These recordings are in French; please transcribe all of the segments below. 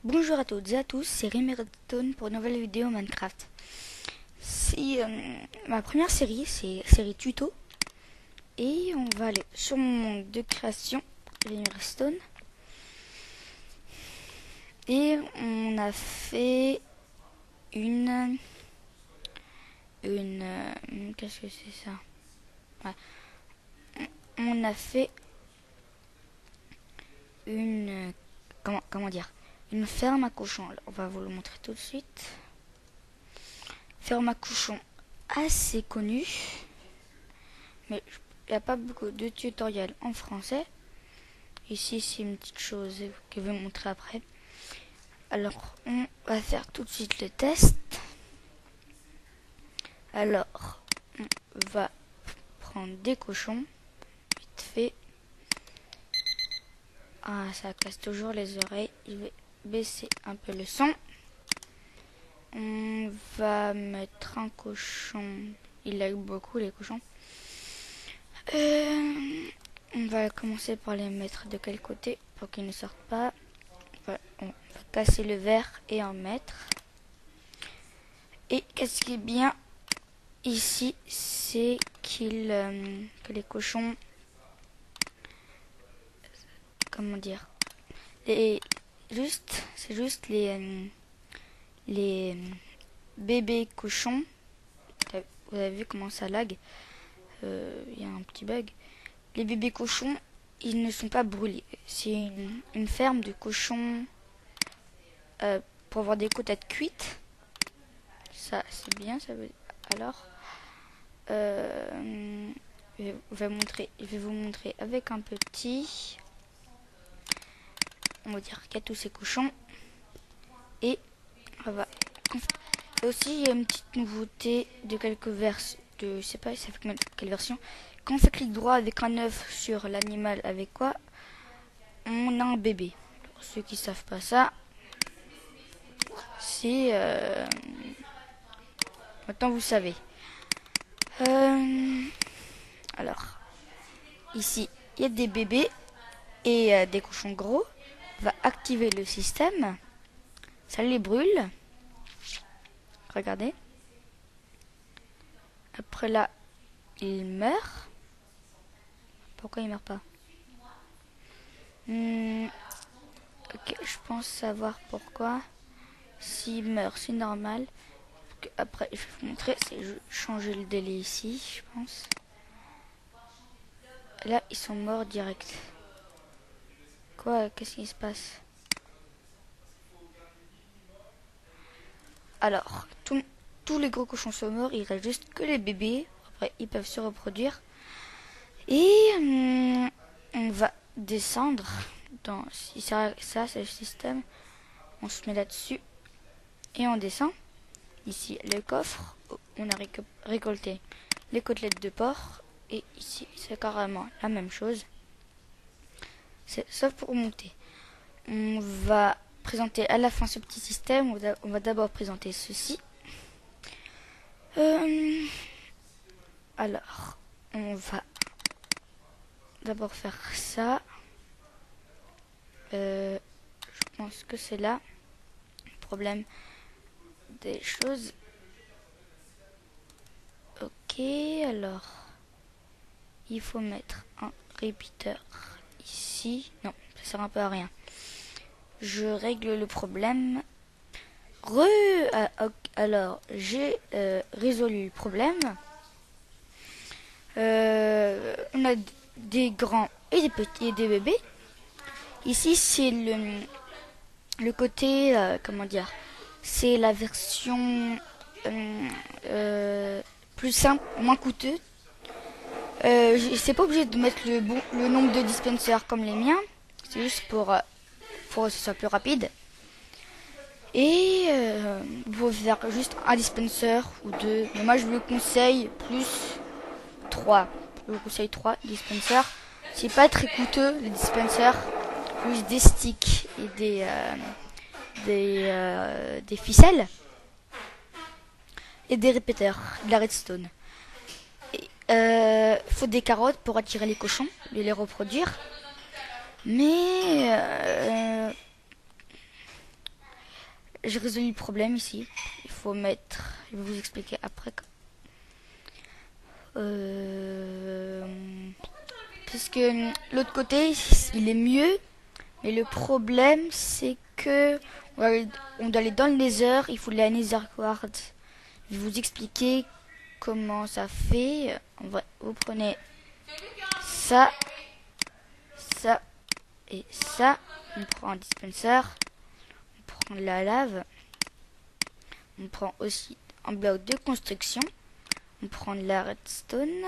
Bonjour à toutes et à tous, c'est Rémi Redstone pour une nouvelle vidéo Minecraft. Ma première série, c'est série tuto. Et on va aller sur mon monde de création, Rémi Redstone. Et on a fait qu'est-ce que c'est ça? Ouais. On a fait comment dire? Une ferme à cochons. Alors, on va vous le montrer tout de suite. Ferme à cochons assez connue, mais il n'y a pas beaucoup de tutoriels en français. Ici, c'est une petite chose que je vais vous montrer après. Alors, on va faire tout de suite le test. Alors, on va prendre des cochons, vite fait. Ah, ça casse toujours les oreilles. Je vais baisser un peu le son. On va mettre un cochon. Il aime beaucoup les cochons. On va commencer par les mettre de quel côté pour qu'ils ne sortent pas. Voilà, on va casser le verre et en mettre. Et qu'est-ce qui est bien ici, c'est que les cochons, comment dire, c'est juste les bébés cochons. Vous avez vu comment ça lag? Il y a un petit bug. Les bébés cochons, ils ne sont pas brûlés. C'est une ferme de cochons pour avoir des côtes cuites. Ça, c'est bien. Ça veut... Alors, je vais vous montrer avec un petit. On va dire qu'il y a tous ces cochons. Et on va. Et aussi, il y a une petite nouveauté de quelques versions. Je sais pas, ça fait quelle version. Quand on fait clic droit avec un œuf sur l'animal, avec quoi on a un bébé. Pour ceux qui savent pas ça, c'est maintenant vous savez. Alors, ici, il y a des bébés et des cochons gros. On va activer le système. Ça les brûle. Regardez. Après là, il meurt. Pourquoi il meurt pas? Ok, je pense savoir pourquoi. S'il meurt, c'est normal. Après, je vais vous montrer. C'est changer le délai ici, je pense. Là, ils sont morts direct. Quoi? Qu'est-ce qui se passe? Alors, tous les gros cochons sont morts. Il reste juste que les bébés. Après, ils peuvent se reproduire. Et on va descendre. Si ça c'est le système. On se met là-dessus. Et on descend. Ici, le coffre. On a récolté les côtelettes de porc. Et ici, c'est carrément la même chose. Sauf pour monter. On va présenter à la fin ce petit système. On va d'abord présenter ceci. Alors, on va d'abord faire ça. Je pense que c'est là le problème des choses. Ok, alors il faut mettre un repeater ici. Non, ça sert un peu à rien. Je règle le problème. Alors, j'ai résolu le problème. On a des grands et des petits et des bébés. Ici, c'est le côté, comment dire, c'est la version plus simple, moins coûteux. C'est pas obligé de mettre le nombre de dispensers comme les miens. C'est juste pour que ce soit plus rapide. Et vous pouvez faire juste un dispenser ou deux. Mais moi, je vous conseille plus 3. Je vous conseille 3 dispensers. C'est pas très coûteux, les dispensers. Plus des sticks et des ficelles. Et des répéteurs, de la redstone. Faut des carottes pour attirer les cochons et les reproduire. Mais j'ai résolu le problème ici. Il faut mettre, je vais vous expliquer après. Parce que l'autre côté, il est mieux. Mais le problème, c'est que on doit aller dans le Nether. Il faut la Nether Quartz. Je vais vous expliquer comment ça fait. Vous prenez ça, ça et ça. On prend un dispenser. On prend la lave. On prend aussi un bloc de construction. On prend de la redstone.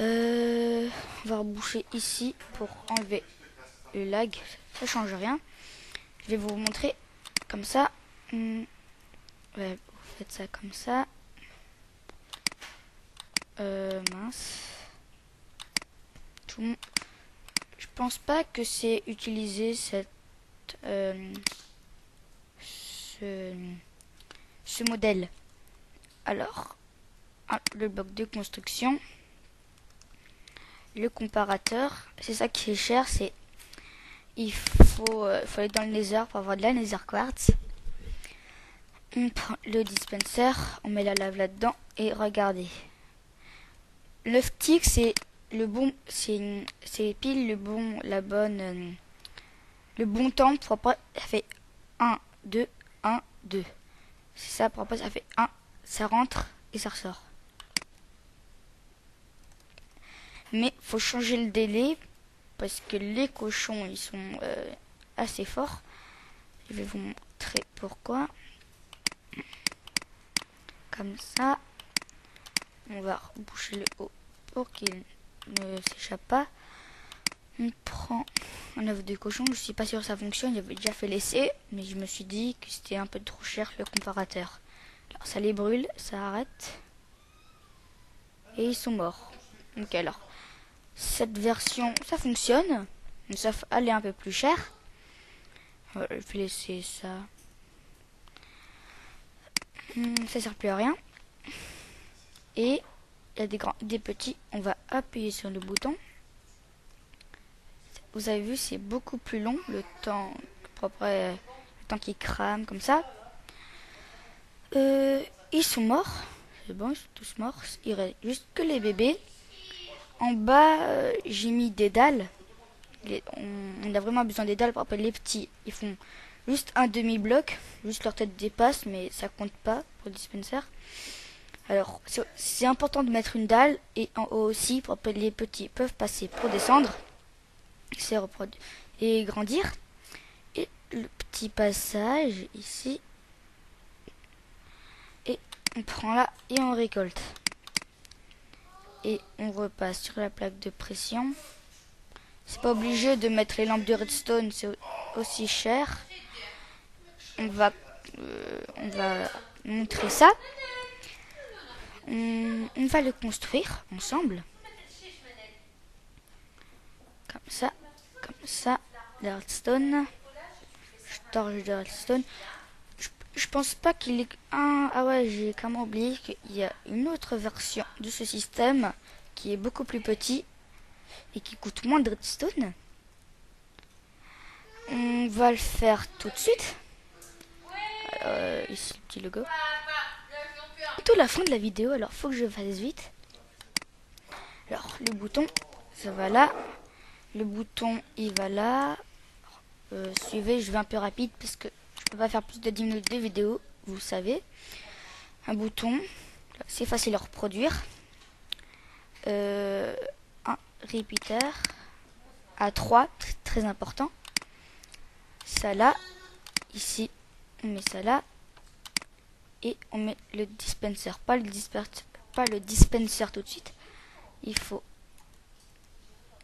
On va reboucher ici pour enlever le lag. Ça change rien. Je vais vous montrer comme ça. Ouais, vous faites ça comme ça. Mince. Je pense pas que c'est utiliser cette ce modèle. Alors, le bloc de construction, le comparateur, c'est ça qui est cher. C'est il faut aller dans le Nether pour avoir de la Nether Quartz. On prend le dispenser, on met la lave là-dedans et regardez. Le stick, c'est le bon, c'est pile le bon, le bon temps pour après, ça fait 1, 2, 1, 2. C'est ça, pour après, ça fait 1, ça rentre et ça ressort. Mais faut changer le délai parce que les cochons, ils sont assez forts. Je vais vous montrer pourquoi. Comme ça. On va reboucher le haut pour qu'il ne s'échappe pas. On prend un œuf de cochon. Je suis pas sûr que ça fonctionne. J'avais déjà fait l'essai, mais je me suis dit que c'était un peu trop cher le comparateur. Alors ça les brûle, ça arrête. Et ils sont morts. Donc alors, cette version, ça fonctionne. Mais ça elle est un peu plus chère. Voilà, je vais laisser ça. Ça sert plus à rien. Et il y a des grands, des petits. On va appuyer sur le bouton. Vous avez vu, c'est beaucoup plus long le temps, le temps qui crame comme ça. Ils sont morts. C'est bon, ils sont tous morts. Il reste juste que les bébés. En bas, j'ai mis des dalles. On a vraiment besoin des dalles. Pour après, les petits, ils font juste un demi-bloc. Juste leur tête dépasse, mais ça compte pas pour le dispenser. Alors, c'est important de mettre une dalle. Et en haut aussi, pour que les petits peuvent passer pour descendre. C'est reproduire et grandir. Et le petit passage ici. Et on prend là et on récolte. Et on repasse sur la plaque de pression. C'est pas obligé de mettre les lampes de redstone, c'est aussi cher. On va montrer ça. On va le construire ensemble. Comme ça, de redstone. Storage de redstone. Je pense pas qu'il est un. Ah ouais, j'ai carrément oublié qu'il y a une autre version de ce système qui est beaucoup plus petit et qui coûte moins de redstone. On va le faire tout de suite. Ici le petit logo. C'est tout la fin de la vidéo, alors faut que je fasse vite. Alors le bouton, ça va là. Le bouton, il va là. Suivez, je vais un peu rapide parce que je peux pas faire plus de 10 minutes de vidéo, vous savez. Un bouton, c'est facile à reproduire. Un repeater à 3, très important. Ça là, ici, on met ça là. Et on met le dispenser, pas le dispenser tout de suite. Il faut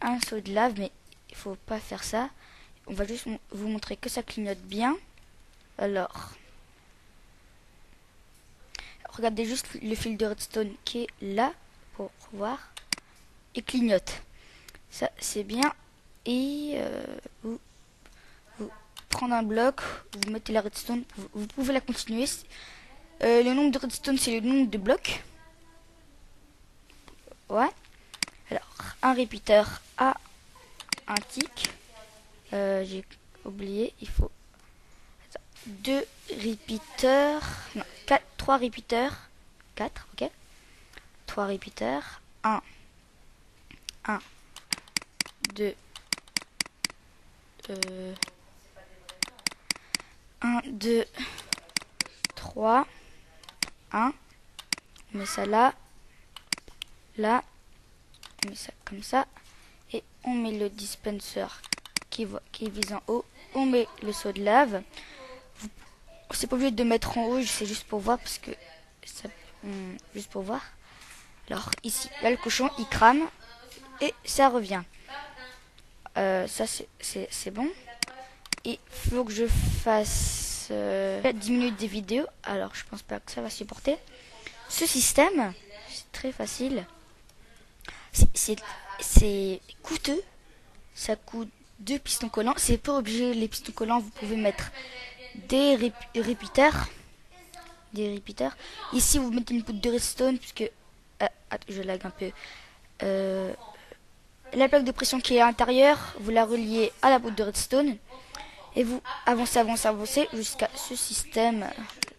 un seau de lave, mais il faut pas faire ça. On va juste vous montrer que ça clignote bien. Alors, regardez juste le fil de redstone qui est là pour voir. Et clignote. Ça, c'est bien. Et vous prendre un bloc, vous mettez la redstone, vous pouvez la continuer. Le nombre de redstone, c'est le nombre de blocs. Ouais. Alors, un repeater a un tick. J'ai oublié, il faut 2 repeaters, non, 3 repeaters, 4, ok, 3 repeaters, 1, 2, 1, 2, 3, 1, on met ça là, on met ça comme ça, et on met le dispenser qui vise en haut, on met le seau de lave. C'est pas obligé de mettre en haut, c'est juste pour voir, parce que ça, juste pour voir. Alors ici, là le cochon il crame et ça revient. Ça c'est bon. Et il faut que je fasse 10 minutes de vidéo. Alors je pense pas que ça va supporter. Ce système, c'est très facile. C'est coûteux. Ça coûte 2 pistons collants. C'est pas obligé les pistons collants. Vous pouvez mettre des repeaters. Ici vous mettez une poudre de redstone puisque je lag un peu. La plaque de pression qui est à l'intérieur, vous la reliez à la poudre de redstone et vous avancez jusqu'à ce système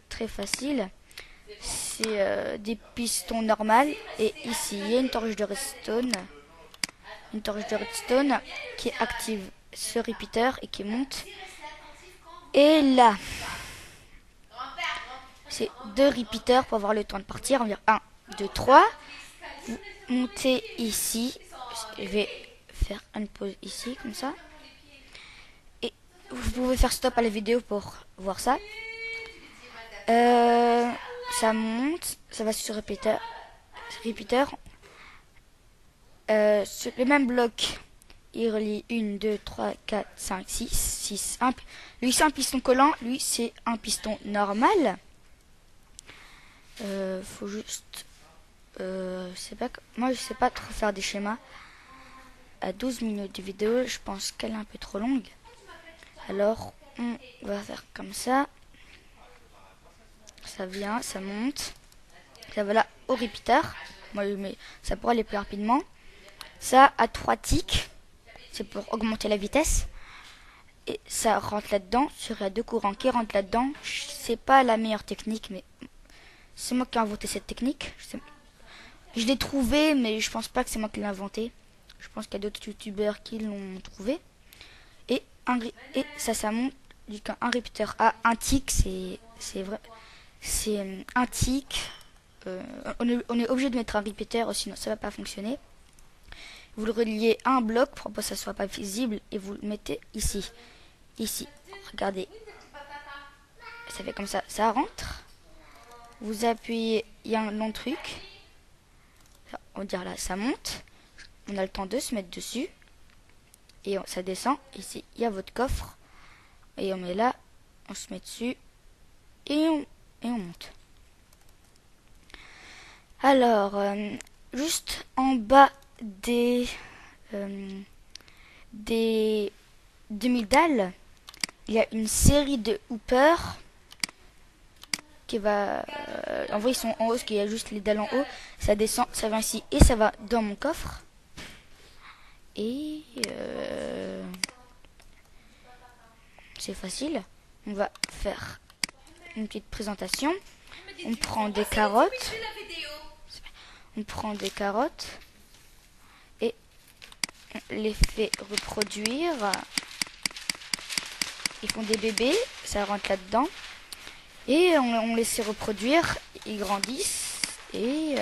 très facile. C'est des pistons normales et ici il y a une torche de redstone, qui active ce repeater et qui monte. Et là, c'est 2 repeaters pour avoir le temps de partir. On va dire 1, 2, 3. Vous montez ici. Je vais faire une pause ici, comme ça. Et vous pouvez faire stop à la vidéo pour voir ça. Ça monte. Ça va sur repeater. Le même bloc. Il relie 1, 2, 3, 4, 5, 6, 1. Lui, c'est un piston collant. Lui, c'est un piston normal. Faut juste... moi, je sais pas trop faire des schémas. À 12 minutes de vidéo, je pense qu'elle est un peu trop longue. Alors, on va faire comme ça. Ça vient, ça monte. Ça va là au repeater. Moi, mais ça pourra aller plus rapidement. Ça a 3 ticks. C'est pour augmenter la vitesse. Et ça rentre là-dedans. Sur il y a 2 courants qui rentrent là-dedans. C'est pas la meilleure technique, mais c'est moi qui ai inventé cette technique. Je l'ai trouvée, mais je pense pas que c'est moi qui l'ai inventée. Je pense qu'il y a d'autres youtubeurs qui l'ont trouvé. Et ça monte. Un repeater a un tick, c'est vrai. C'est un tick. On est obligé de mettre un repeater, sinon ça va pas fonctionner. Vous le reliez à un bloc pour que ça soit pas visible et vous le mettez ici. Ici, regardez. Ça fait comme ça, ça rentre. Vous appuyez, il y a un long truc. On va dire là, ça monte. On a le temps de se mettre dessus. Et ça descend. Ici, il y a votre coffre. Et on met là, on se met dessus. Et on monte. Alors, juste en bas des demi-dalles, il y a une série de hoopers qui va envoyer son en haut, parce qu'il y a juste les dalles en haut. Ça descend, ça va ici et ça va dans mon coffre. Et c'est facile. On va faire une petite présentation. On prend des carottes. Et on les fait reproduire. Ils font des bébés, ça rentre là-dedans. Et on les fait reproduire, ils grandissent. Et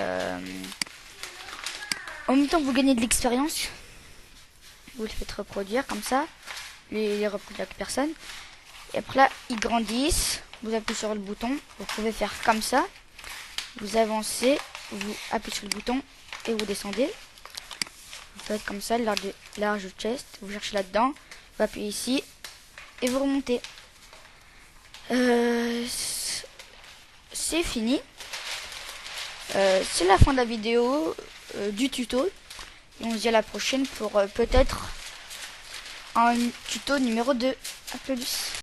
en même temps, vous gagnez de l'expérience. Vous les faites reproduire comme ça. Les reproduire avec personne. Et après là, ils grandissent. Vous appuyez sur le bouton. Vous pouvez faire comme ça. Vous avancez. Vous appuyez sur le bouton. Et vous descendez. Vous faites comme ça, large chest. Vous cherchez là-dedans. Vous appuyez ici. Et vous remontez. C'est fini. C'est la fin de la vidéo du tuto. Et on se dit à la prochaine pour peut-être un tuto numéro 2. A plus.